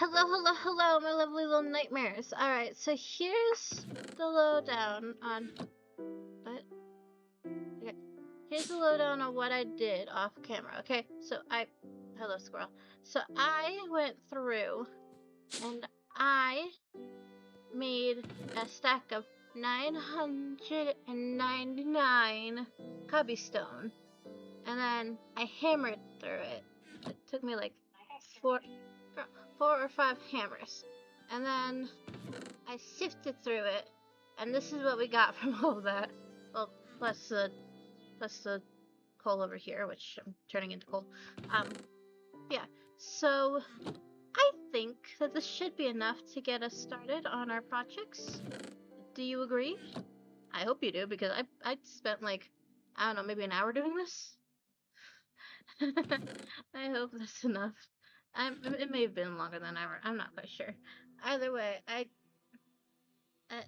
Hello, hello, hello, my lovely little nightmares. Alright, so here's the lowdown on... What? Okay. Here's the lowdown on what I did off camera, okay? Hello, squirrel. So I went through and I made a stack of 999 cobblestone. And then I hammered through it. It took me like four or five hammers. And then I sifted through it, and this is what we got from all of that. Well, plus the coal over here, which I'm turning into coal. Yeah. So I think that this should be enough to get us started on our projects. Do you agree? I hope you do, because I spent like, I don't know, maybe an hour doing this. I hope that's enough. It may have been longer than an hour. I'm not quite sure. Either way, I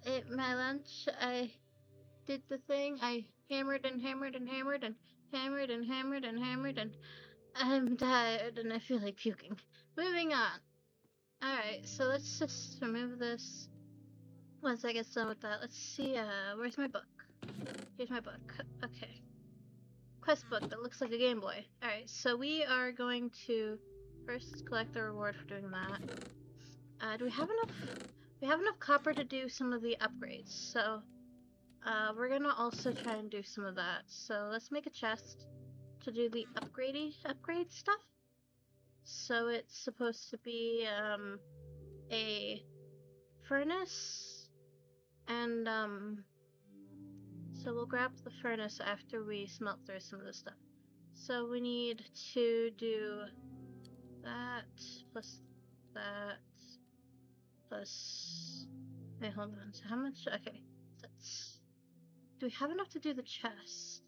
ate my lunch. I did the thing. I hammered and hammered and hammered and hammered and hammered and hammered, and I'm tired and I feel like puking. Moving on. Alright, so let's just remove this. Once I get done with that, let's see, where's my book? Here's my book. Okay. Quest book that looks like a Game Boy. Alright, so we are going to first collect the reward for doing that. Do we have enough? We have enough copper to do some of the upgrades, so we're gonna also try and do some of that. So let's make a chest to do the upgrade stuff. So it's supposed to be a furnace, and so we'll grab the furnace after we smelt through some of the stuff. So we need to do that plus that plus. Wait, hold on. So how much? Okay, so do we have enough to do the chest?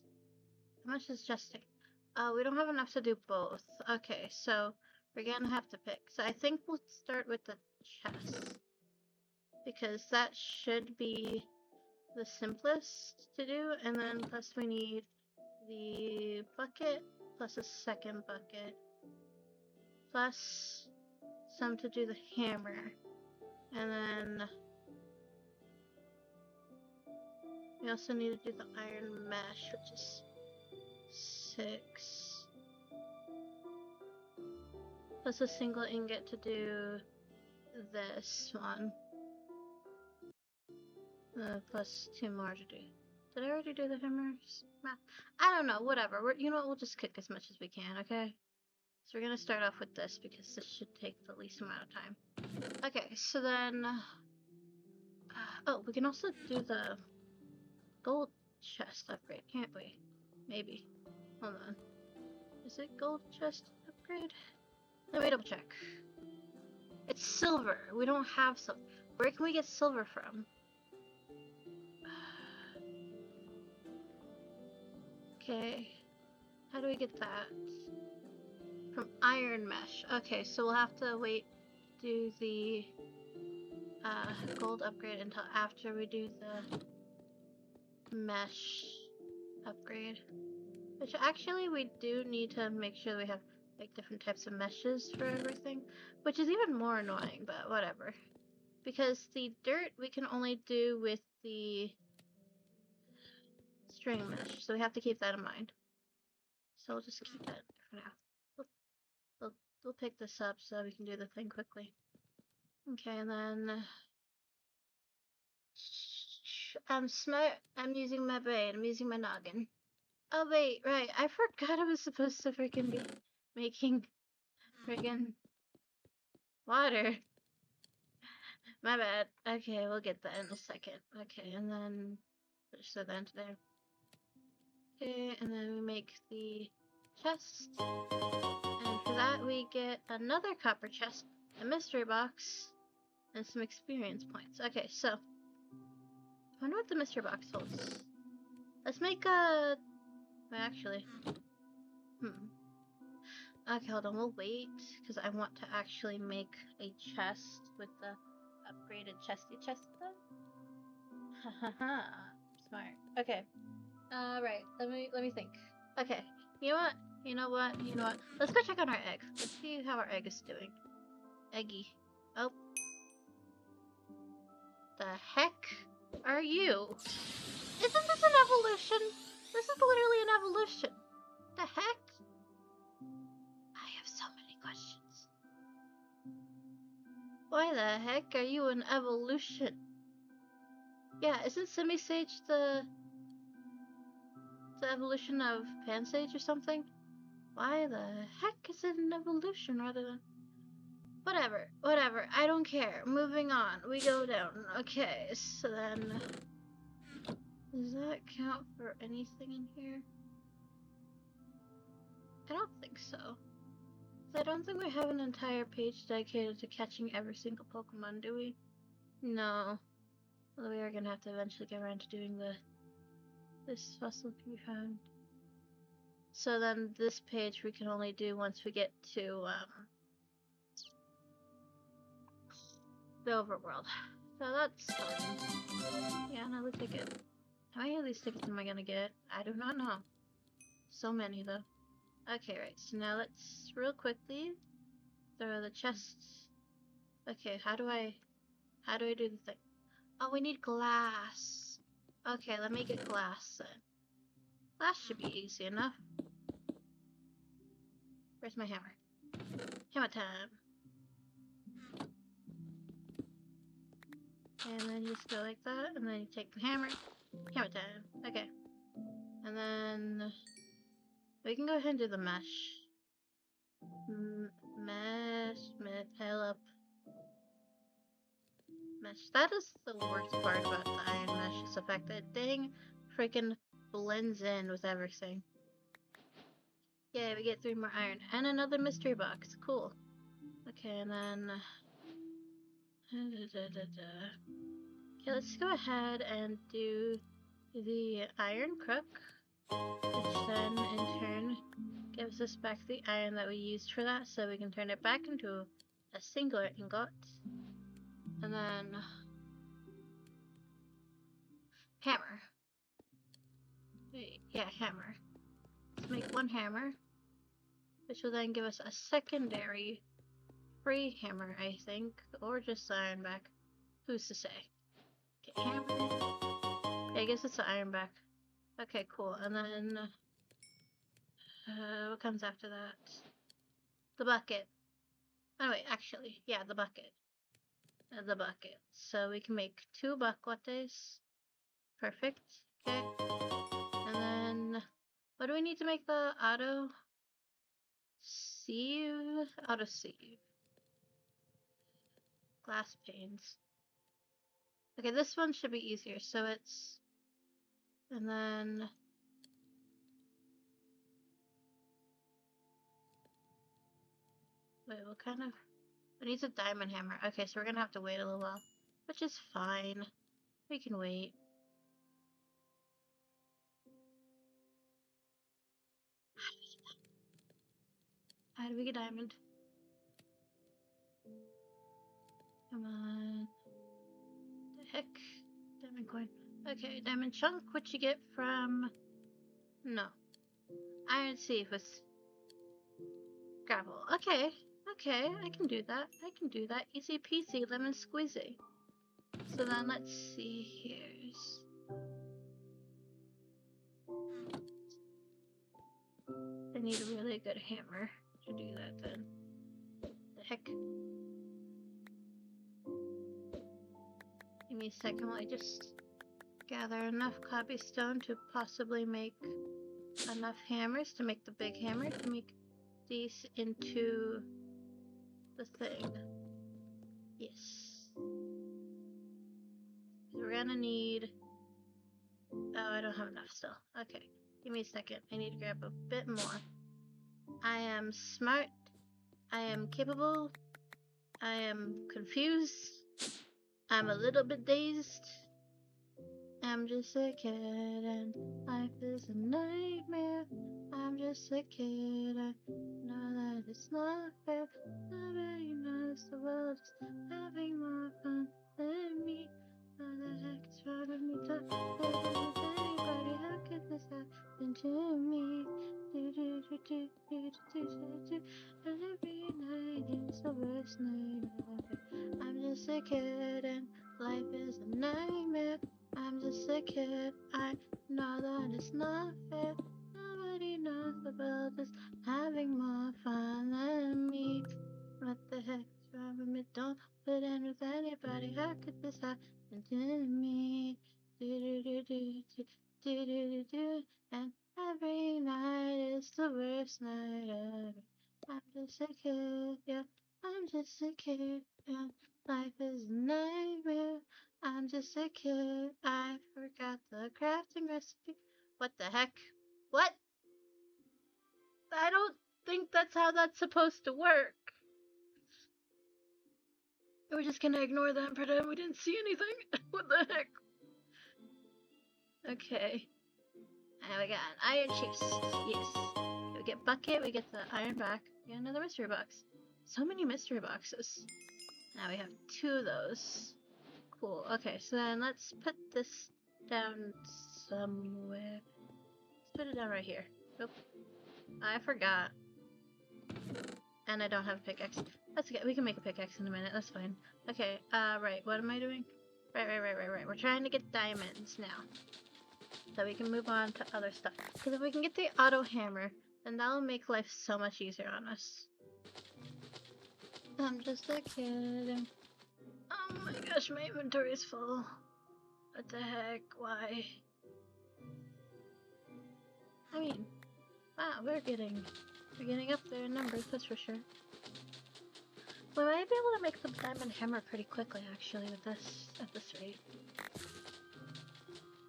How much is chesting? We don't have enough to do both. Okay, so we're gonna have to pick. So I think we'll start with the chest, because that should be the simplest to do, and then plus we need the bucket, plus a second bucket, plus some to do the hammer, and then we also need to do the iron mesh, which is 6, plus a single ingot to do this one, plus 2 more to do. Did I already do the hammers? I don't know, whatever. You know what, we'll just cook as much as we can, okay? So we're gonna start off with this, because this should take the least amount of time. Okay, so then... oh, we can also do the gold chest upgrade, can't we? Maybe. Hold on. Is it gold chest upgrade? Let me double check. It's silver. We don't have silver. Where can we get silver from? Okay. How do we get that? From iron mesh. Okay, so we'll have to wait to do the gold upgrade until after we do the mesh upgrade. Which actually we do need to make sure we have like different types of meshes for everything, which is even more annoying, but whatever. Because the dirt we can only do with the string mesh, so we have to keep that in mind. So we'll just keep that for now. We'll pick this up so we can do the thing quickly. Okay, and then I'm smart. I'm using my brain. I'm using my noggin. Oh wait, right. I forgot I was supposed to freaking be making friggin' water. My bad. Okay, we'll get that in a second. Okay, and then push that into there. Okay, and then we make the chest. And for that we get another copper chest, a mystery box, and some experience points. Okay, so I wonder what the mystery box holds. Let's make a... Well, actually... Okay, hold on, we'll wait, because I want to actually make a chest with the upgraded chesty chest though. Hahaha, smart. Okay. Right, let me think. Okay, you know what? Let's go check on our egg. Let's see how our egg is doing. Eggy. Oh. The heck are you? Isn't this an evolution? This is literally an evolution. The heck? I have so many questions. Why the heck are you an evolution? Yeah, isn't Semi-Sage the evolution of Pansage or something? Why the heck is it an evolution rather than... Whatever, I don't care. Moving on, we go down. Okay, so then... Does that count for anything in here? I don't think so. I don't think we have an entire page dedicated to catching every single Pokemon, do we? No. Well, we are gonna have to eventually get around to doing this fossil can be found. So then this page we can only do once we get to the overworld. So that's fine. Yeah, another ticket. How many of these tickets am I gonna get? I do not know. So many though. Okay, right, so now let's real quickly throw the chests. Okay, how do I do the thing? Oh, we need glass. Okay, let me get glass then. Glass should be easy enough. Where's my hammer? Hammer time. And then you just go like that, and then you take the hammer. Hammer time. Okay. And then we can go ahead and do the mesh. Pile up. Mesh. That is the worst part about the iron mesh, is the fact that it dang freaking blends in with everything. Yeah, we get 3 more iron. And another mystery box. Cool. Okay, and then... Okay, let's go ahead and do the iron crook, which then in turn gives us back the iron that we used for that, so we can turn it back into a singular ingot. And then hammer. Wait, yeah, hammer. Let's make 1 hammer, which will then give us a secondary free hammer, I think, or just iron back. Who's to say? Okay, hammer. Yeah, I guess it's the iron back. Okay, cool. And then what comes after that? The bucket. Oh wait, actually, yeah, the bucket. The bucket. So we can make 2 bucklettes. Perfect. Okay. And then, what do we need to make the auto sieve? Auto sieve. Glass panes. Okay, this one should be easier. So it's, and then wait, what kind of? It needs a diamond hammer. Okay, so we're gonna have to wait a little while, which is fine. We can wait. How do we get diamond? Come on. The heck? Diamond coin. Okay, diamond chunk, which you get from... No. Iron sieve with gravel. Okay, okay, I can do that. I can do that. Easy peasy, lemon squeezy. So then let's see here. I need a really good hammer to do that then. The heck? Give me a second while I just gather enough cobblestone to possibly make enough hammers to make the big hammer to make these into the thing. Yes. We're gonna need... Oh, I don't have enough still. Okay. Give me a second. I need to grab a bit more. I am smart. I am capable. I am confused. I'm a little bit dazed. I'm just a kid and life is a nightmare. I'm just a kid. I know that it's not fair. Nobody knows the world is having more fun than me. What the heck is wrong with me? Don't live with anybody. How could this happen to me? Do do do do do do do do. And every night is the worst night ever. I'm just a kid and life is a nightmare. I'm just a kid, I know that it's not fair. Nobody knows about this having more fun than me. What the heck's wrong with me? Don't fit in with anybody. How could this happen to me? Do do do do do do do do do. And every night is the worst night ever. I'm just a kid, yeah. I'm just a kid, and life is a nightmare. I'm just a kid. I forgot the crafting recipe. What the heck? What? I don't think that's how that's supposed to work. We're just gonna ignore that and pretend we didn't see anything. What the heck? Okay. And we got an iron chest. Yes. We get bucket, we get the iron back. We get another mystery box. So many mystery boxes. Now we have 2 of those. Cool. Okay, so then let's put this down somewhere. Let's put it down right here. Oop. I forgot. And I don't have a pickaxe. That's okay. We can make a pickaxe in a minute. That's fine. Okay, right. What am I doing? Right. We're trying to get diamonds now. So we can move on to other stuff. Because if we can get the auto hammer, then that'll make life so much easier on us. I'm just a kid. Oh my gosh, my inventory is full. What the heck? Why? I mean, wow, we're getting up there in numbers, that's for sure. We might be able to make the diamond hammer pretty quickly, actually, with this at this rate.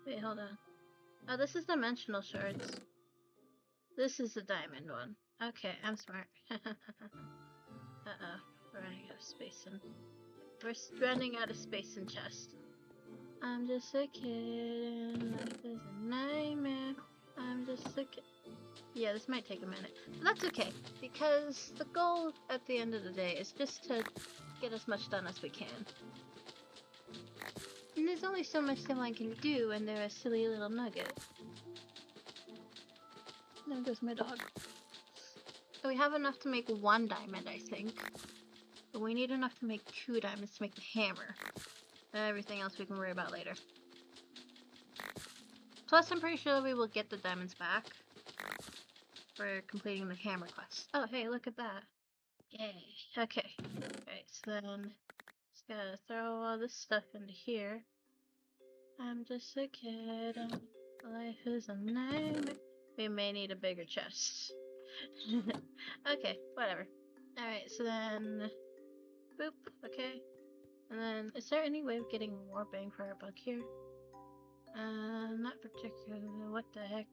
Wait, hold on. Oh, this is dimensional shards. This is the diamond one. Okay, I'm smart. Uh-oh, we're running out of space in... We're running out of space in chest. I'm just a kid and life is a nightmare. I'm just a kid. Yeah, this might take a minute. But that's okay, because the goal at the end of the day is just to get as much done as we can. And there's only so much someone can do when they're a silly little nugget. There goes my dog. So we have enough to make 1 diamond, I think. But we need enough to make 2 diamonds to make the hammer. Everything else we can worry about later. Plus, I'm pretty sure we will get the diamonds back for completing the hammer quest. Oh, hey, look at that. Yay. Okay. Alright, so then just gotta throw all this stuff into here. I'm just a kid and life is a nightmare. We may need a bigger chest. Okay, whatever. Alright, so then... Boop, okay. And then, is there any way of getting more bang for our buck here? Not particularly. What the heck?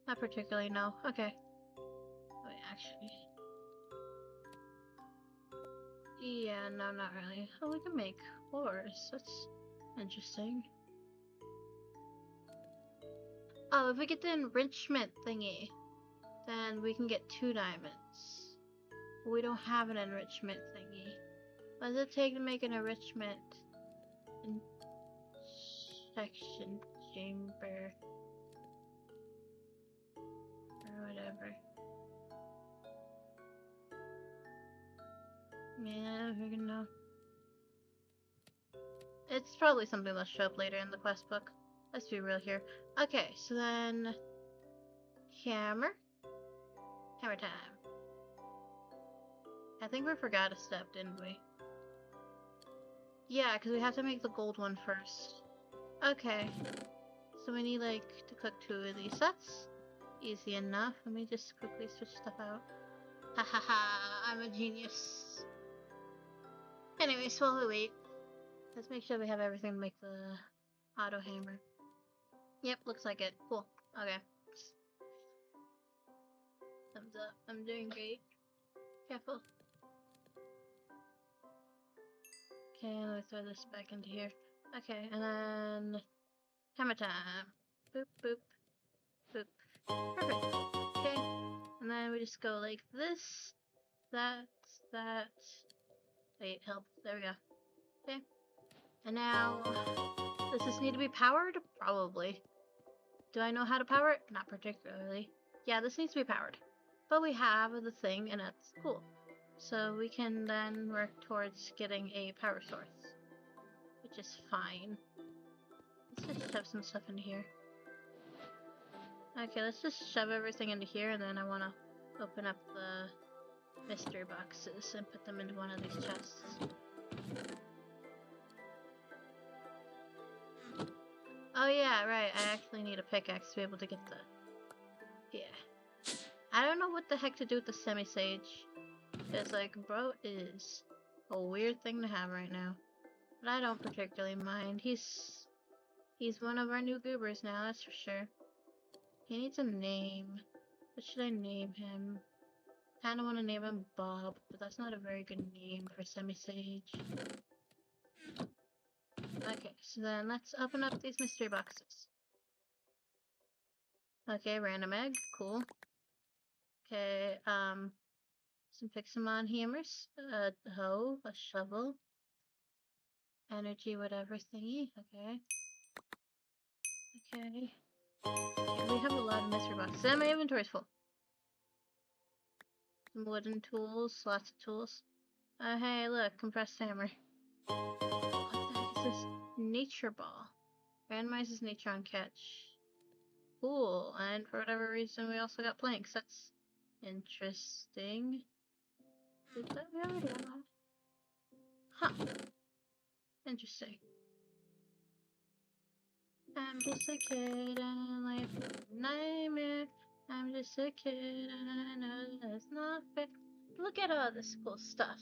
Not particularly, no. Okay. Wait, actually. Yeah, no, not really. Oh, we can make ores. That's interesting. Oh, if we get the enrichment thingy, then we can get 2 diamonds. But we don't have an enrichment thingy. What does it take to make an enrichment section chamber? Or whatever. Yeah, we can know. It's probably something that'll show up later in the quest book. Let's be real here. Okay, so then... Hammer? Hammer time. I think we forgot a step, didn't we? Yeah, because we have to make the gold one first. Okay. So we need, like, to cook 2 of these. That's easy enough. Let me just quickly switch stuff out. Ha ha ha, I'm a genius. Anyways, while we wait, let's make sure we have everything to make the auto hammer. Yep, looks like it. Cool. Okay. Thumbs up. I'm doing great. Careful. Okay, let me throw this back into here. Okay, and then... Hammer time. Boop, boop, boop. Perfect. Okay. And then we just go like this. That. Wait, help. There we go. Okay. And now... Does this need to be powered? Probably. Do I know how to power it? Not particularly. Yeah, this needs to be powered. But we have the thing, and that's cool. So we can then work towards getting a power source, which is fine. Let's just shove some stuff into here. Okay, let's just shove everything into here, and then I want to open up the mystery boxes and put them into one of these chests. Oh yeah, right, I actually need a pickaxe to be able to get the... Yeah. I don't know what the heck to do with the semi-sage. It's like, bro, is a weird thing to have right now. But I don't particularly mind. He's one of our new goobers now, that's for sure. He needs a name. What should I name him? Kinda wanna name him Bob, but that's not a very good name for semi-sage. Okay, so then let's open up these mystery boxes. Okay, random egg, cool. Okay, some Pixelmon hammers, a hoe, a shovel, energy whatever thingy, okay. Okay. Yeah, we have a lot of mystery boxes, and my inventory's full. Some wooden tools, lots of tools. Hey, look, compressed hammer. What the heck is this? Nature ball. Randomizes nature on catch. Cool, and for whatever reason we also got planks. That's interesting. Did that we already have that? Huh. Interesting. I'm just a kid and life is a nightmare. I'm just a kid and I know that's not fair. Look at all this cool stuff.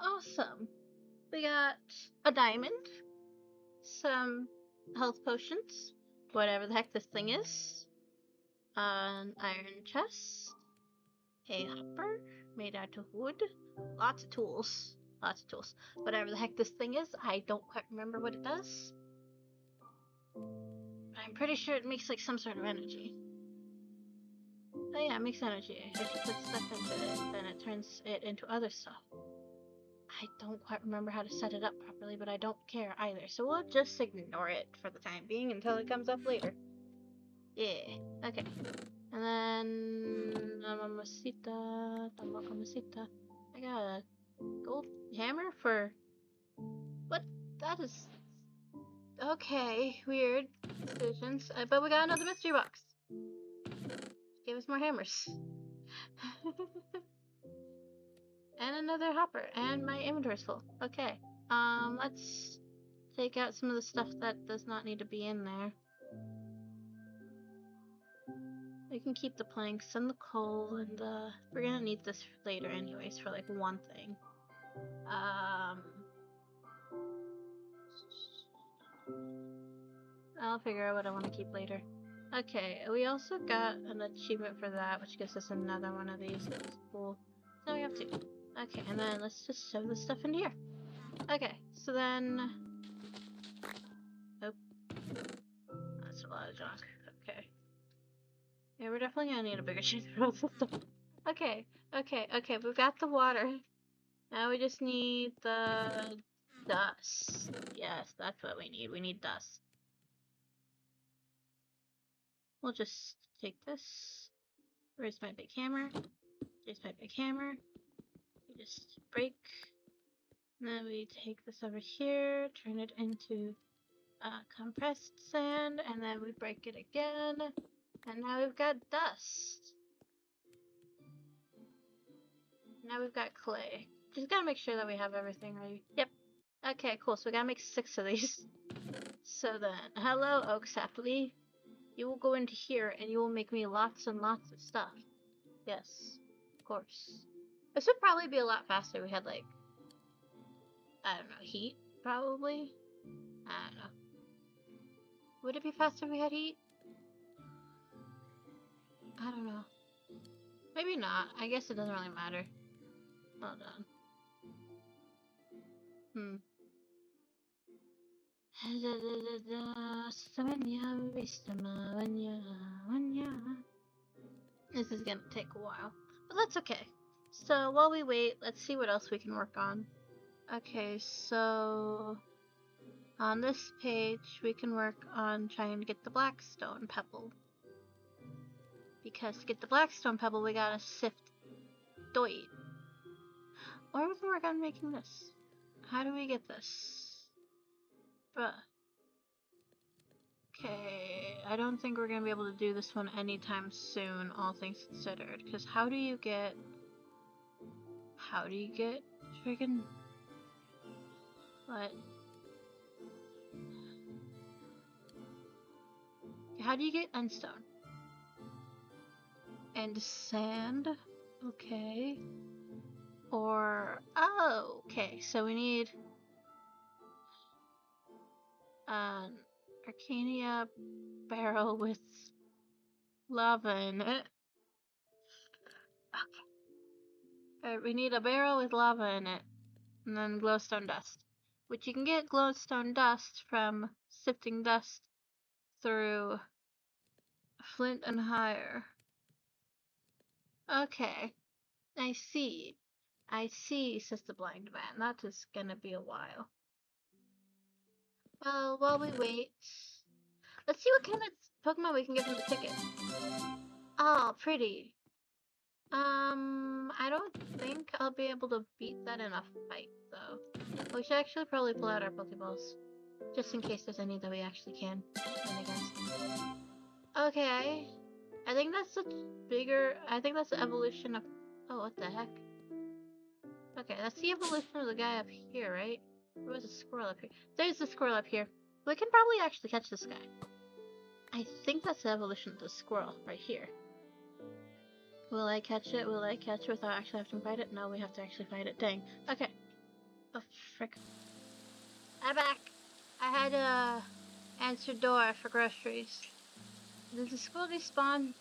Awesome. We got a diamond, some health potions, whatever the heck this thing is, an iron chest, a hopper made out of wood, lots of tools, whatever the heck this thing is. I don't quite remember what it does, but I'm pretty sure it makes like some sort of energy. Oh yeah, it makes energy. If you put stuff into it, then it turns it into other stuff. I don't quite remember how to set it up properly, but I don't care either, so we'll just ignore it for the time being until it comes up later. Yeah, okay. And then... Mamacita... I got a gold hammer for... What? That is... Okay, weird decisions. But we got another mystery box. Gave us more hammers. And another hopper, and my inventory's full. Okay, let's take out some of the stuff that does not need to be in there. We can keep the planks and the coal and the... We're gonna need this later anyways for like one thing. I'll figure out what I want to keep later. Okay, we also got an achievement for that, which gives us another one of these. That's cool. Now we have two. Okay, and then let's just shove this stuff in here. Okay, so then... Oh. That's a lot of junk. Okay. Yeah, we're definitely gonna need a bigger chamber system. Okay, we've got the water. Now we just need the dust. Yes, that's what we need. We need dust. We'll just take this. Where's my big hammer? There's my big hammer. We just break. And then we take this over here, turn it into compressed sand, and then we break it again. And now we've got dust. Now we've got clay. Just gotta make sure that we have everything ready. Yep. Okay, cool. So we gotta make 6 of these. So then, hello, oak sapling. You will go into here and you will make me lots and lots of stuff. Yes, of course. This would probably be a lot faster if we had, like, I don't know, heat, probably? I don't know. Would it be faster if we had heat? I don't know. Maybe not. I guess it doesn't really matter. Hold on. This is gonna take a while, but that's okay. So while we wait, let's see what else we can work on. Okay, so on this page we can work on trying to get the blackstone pebble. Because to get the blackstone pebble we gotta sift doit. Or we can work on making this. How do we get this? Bruh. Okay, I don't think we're gonna be able to do this one anytime soon, all things considered. Because how do you get freaking what? How do you get endstone? And sand? Okay. Or oh, okay, so we need an Arcania barrel with lava in it. Okay. We need a barrel with lava in it, and then glowstone dust. Which you can get glowstone dust from sifting dust through flint and higher. Okay, I see. I see, says the blind man. That is gonna be a while. Well, while we wait, let's see what kind of Pokemon we can get from the ticket. Oh, pretty. I don't think I'll be able to beat that in a fight, though. We should actually probably pull out our Pokeballs. Just in case there's any that we actually can win against. Okay. I think that's I think that's the evolution of... Oh, what the heck? Okay, that's the evolution of the guy up here, right? There was a squirrel up here. There's a squirrel up here. We can probably actually catch this guy. I think that's the evolution of the squirrel right here. Will I catch it? Will I catch it without actually having to fight it? No, we have to actually fight it. Dang. Okay. Oh, frick. I'm back. I had to answer door for groceries. Did the squirrel despawn?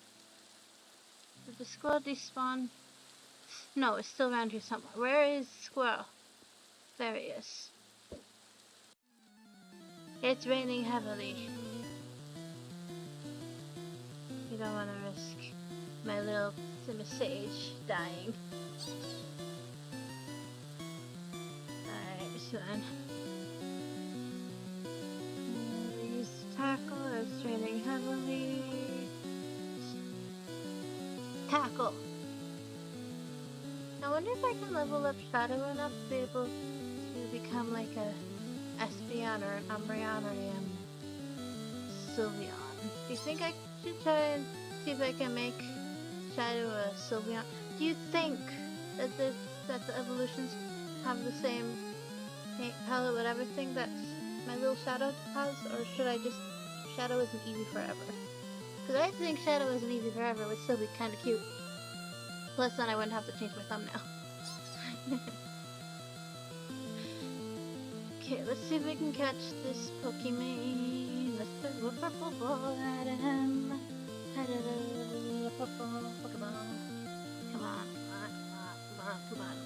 Did the squirrel despawn? No, it's still around here somewhere. Where is the squirrel? There he is. It's raining heavily. You don't want to risk my little Simisage dying. Alright, so then. Use tackle, it's raining heavily. Tackle! I wonder if I can level up Shadow enough to be able to become like a Espeon or an Umbreon or a Sylveon. Do you think I should try and see if I can make Shadow a Sylveon? Do you think that the evolutions have the same paint palette with everything that my little Shadow has, or should I just Shadow isn't Eevee forever? Because I think Shadow isn't Eevee forever would still be kind of cute. Plus, then I wouldn't have to change my thumbnail. Okay, let's see if we can catch this Pokemon. Let's throw a purple ball at him. Purple Pokeball. Come on, come on.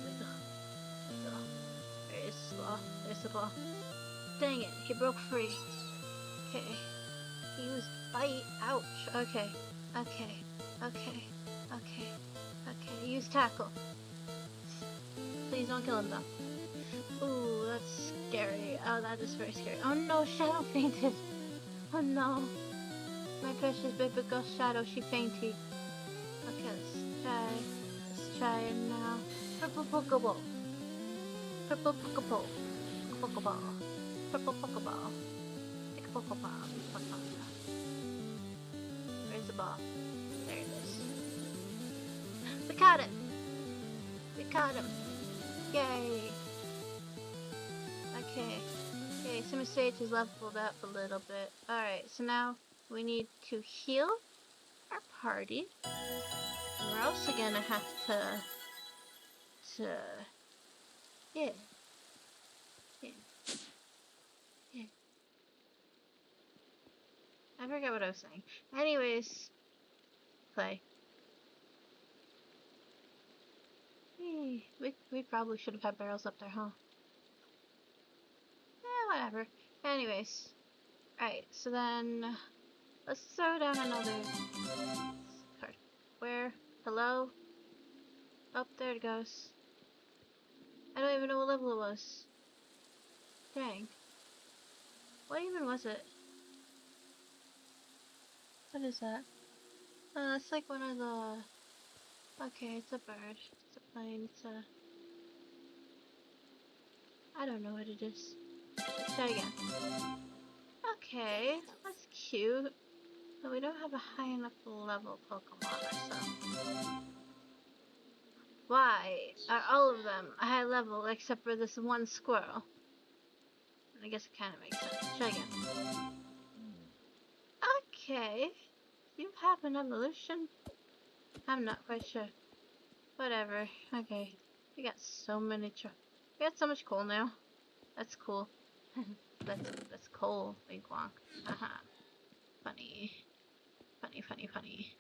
There's the ball. There's the ball. Dang it, he broke free. Okay. Use bite. Ouch. Okay. Use tackle. Please don't kill him though. Ooh, that's scary. Oh, that is very scary. Oh no, Shadow fainted. Oh no. My precious baby girl Shadow, she fainted. Okay, let's try it now. Purple Pokeball. Purple Pokeball. Pokeball. Purple Pokeball. Take a Pokeball. Where's the ball? There it is. We caught him! We caught him! Yay! Okay. Okay, Simisage is leveled up a little bit. Alright, so now we need to heal our party. And we're also gonna have to... Yeah. I forgot what I was saying. Anyways, play. We probably should have had barrels up there, huh? Whatever. Anyways. Alright, so then let's throw down another card. Where? Hello? Oh, there it goes. I don't even know what level it was. Dang. What even was it? What is that? It's like one of the... Okay, it's a bird. It's a plane. It's a... I don't know what it is. Let's try again. Okay, that's cute. But we don't have a high enough level Pokemon ourselves. Why are all of them a high level except for this one squirrel? I guess it kind of makes sense. Try again. Okay, you have an evolution. I'm not quite sure. Whatever. Okay, we got so many. We got so much coal now. That's cool. that's coal, big wonk. Haha. Funny. Funny, funny, funny.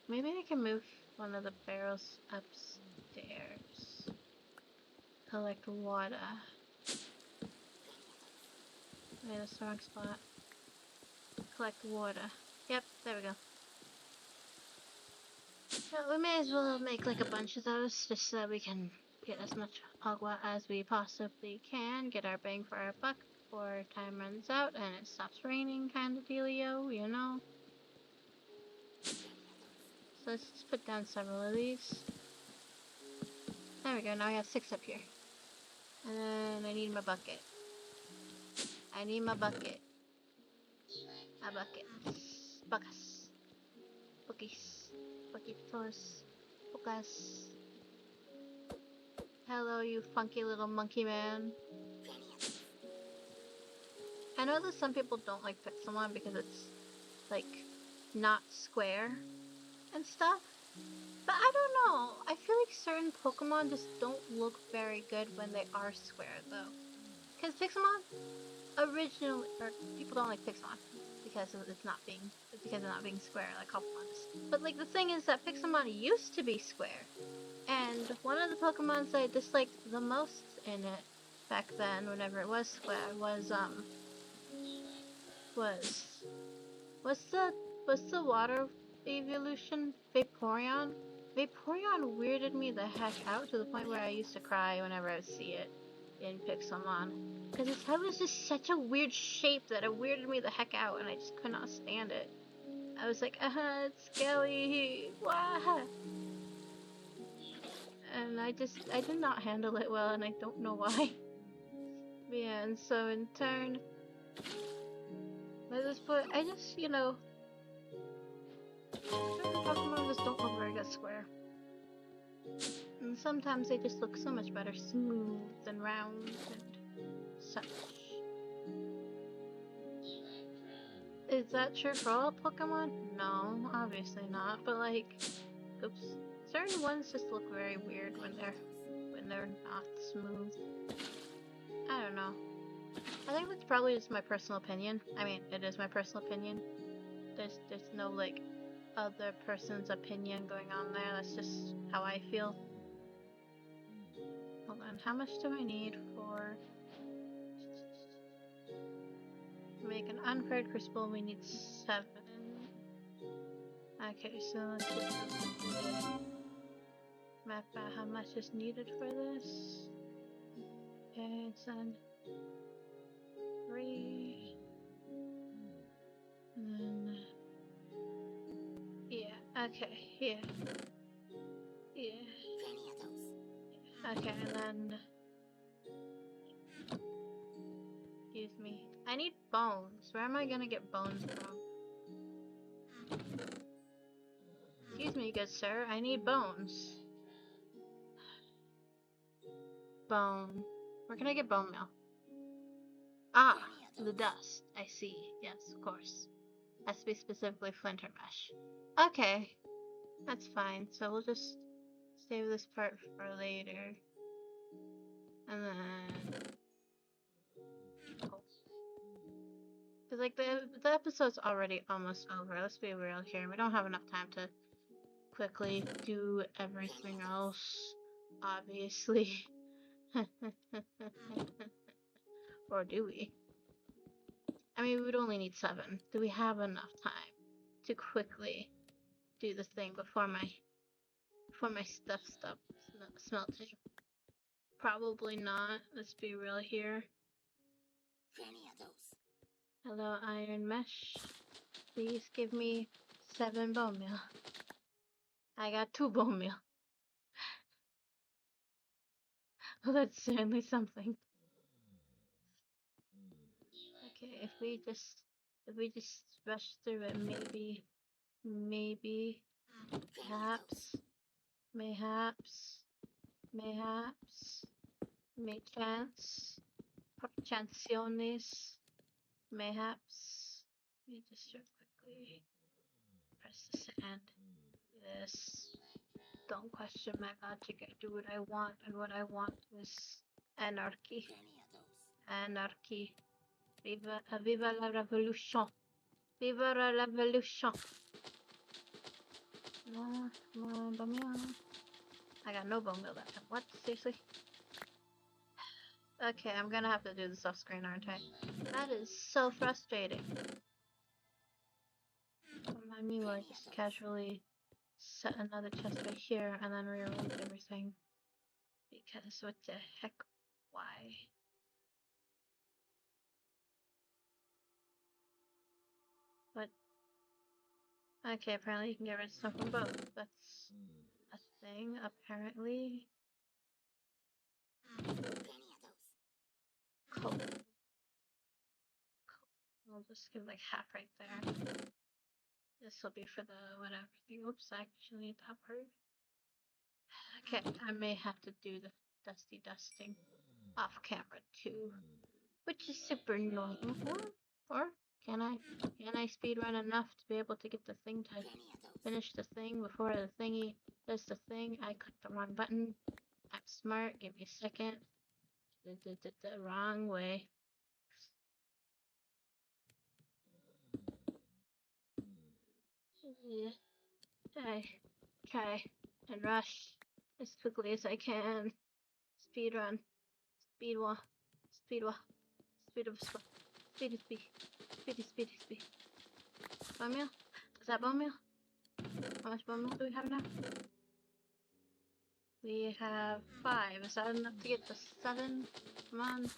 Maybe I can move one of the barrels upstairs. Collect water. Wait, that's the wrong spot. Collect water. Yep, there we go. Well, we may as well make like a bunch of those just so that we can get as much agua as we possibly can. Get our bang for our buck before time runs out and it stops raining, kind of dealio, you know? So let's just put down several of these. There we go, now I have 6 up here. And then I need my bucket. I need my bucket. A bucket. Buckas. Bookies. Buckitos. Buckas. Hello, you funky little monkey man. I know that some people don't like Pixelmon because it's, like, not square and stuff. But I don't know. I feel like certain Pokemon just don't look very good when they are square, though. Because Pixelmon originally, or people don't like Pixelmon because it's not being square like Hopalon is. But like the thing is that Pixelmon used to be square, and one of the Pokemons that I disliked the most in it back then, whenever it was square, was what's the water evolution? Vaporeon? Vaporeon weirded me the heck out to the point where I used to cry whenever I would see it in Pixelmon. Because its head was just such a weird shape that it weirded me the heck out and I just could not stand it. I was like, it's scaly, wah! And I did not handle it well and I don't know why. But yeah, and so in turn, by this point, I just, you know, certain Pokemon just don't look very good square. And sometimes they just look so much better smooth and round and such. Is that true for all Pokemon? No, obviously not, but like, oops. Certain ones just look very weird when they're not smooth. I don't know. I think that's probably just my personal opinion. I mean, it is my personal opinion. There's no like other person's opinion going on there. That's just how I feel. Hold on, how much do I need for to make an unpaired crucible? We need 7. Okay, so let's just map out how much is needed for this. Okay, it's on 3. And then yeah, okay, yeah. Okay, and then excuse me. I need bones. Where am I gonna get bones from? Excuse me, good sir. I need bones. Bone. Where can I get bone meal? Ah, the dust. I see. Yes, of course. Has to be specifically flinter mesh. Okay, that's fine. So we'll just save this part for later. And then... Because, like, the episode's already almost over. Let's be real here. We don't have enough time to quickly do everything else, obviously. Or do we? I mean, we would only need 7. Do we have enough time to quickly do the thing before my stuff stops smelting? Probably not. Let's be real here. Hello, iron mesh. Please give me 7 bone meal. I got 2 bone meal. Well, that's certainly something. Okay, if we just rush through it, maybe, mayhaps, may chance, por chanciones, mayhaps. Let me just real quickly press this and this. Don't question my logic. I do what I want, and what I want is anarchy. Anarchy. Viva la revolution. Viva la revolution. No, bone meal. I got no bone meal that time. What? Seriously? Okay, I'm gonna have to do this off screen, aren't I? That is so frustrating. Remind me where I just casually set another chest right here and then rearrange everything. Because what the heck? Why? But okay, apparently you can get rid of stuff from both. That's a thing, apparently. Cool. I'll just give like half right there. This will be for the whatever thing. Oops, actually that part. Okay, I may have to do the dusty dusting off camera too, which is super annoying. Or can I speed run enough to be able to get the thing to finish the thing before the thingy does the thing? I clicked the wrong button. I'm smart. Give me a second. The wrong way. Try and rush as quickly as I can. Speed run. Speed walk. Speed walk. Speed of speed. Speedy speed. Speedy speedy speed. Bone meal? Is that bone meal? How much bone meal do we have now? We have 5. Is that enough to get the 7? Come on.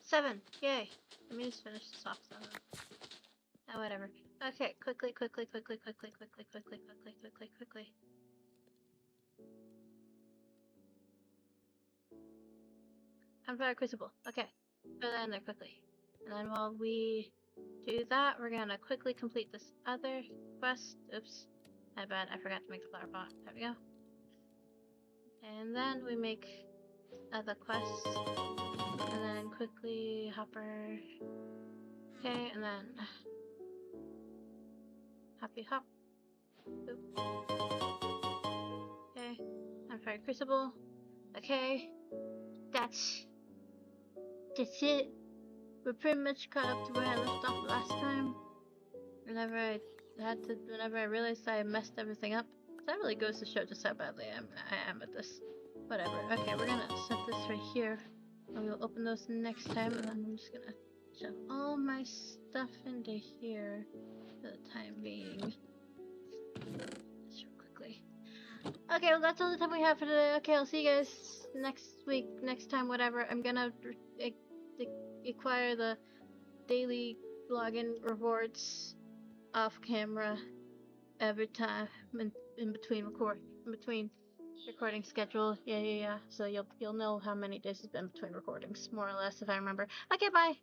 7! Yay! Let me just finish this off. Oh, whatever. Okay, quickly. Empire Crucible. Okay. Throw that in there quickly. And then while we do that, we're gonna quickly complete this other quest. Oops. My bad. I forgot to make the flower pot. There we go. And then we make other quests. And then quickly hopper. Okay, and then hoppy hop. Oop. Okay. Empire Crucible. Okay. That's it. We're pretty much caught up to where I left off last time. Whenever I realized I messed everything up. That really goes to show just how badly I am at this. Whatever. Okay, we're gonna set this right here. And we'll open those next time, and then I'm just gonna shove all my stuff into here for the time being. Just real quickly. Okay, well that's all the time we have for today. Okay, I'll see you guys next week, next time, whatever. I'm gonna acquire the daily login rewards off camera every time in between recording schedule. Yeah. So you'll know how many days it's been between recordings, more or less, if I remember. Okay, bye.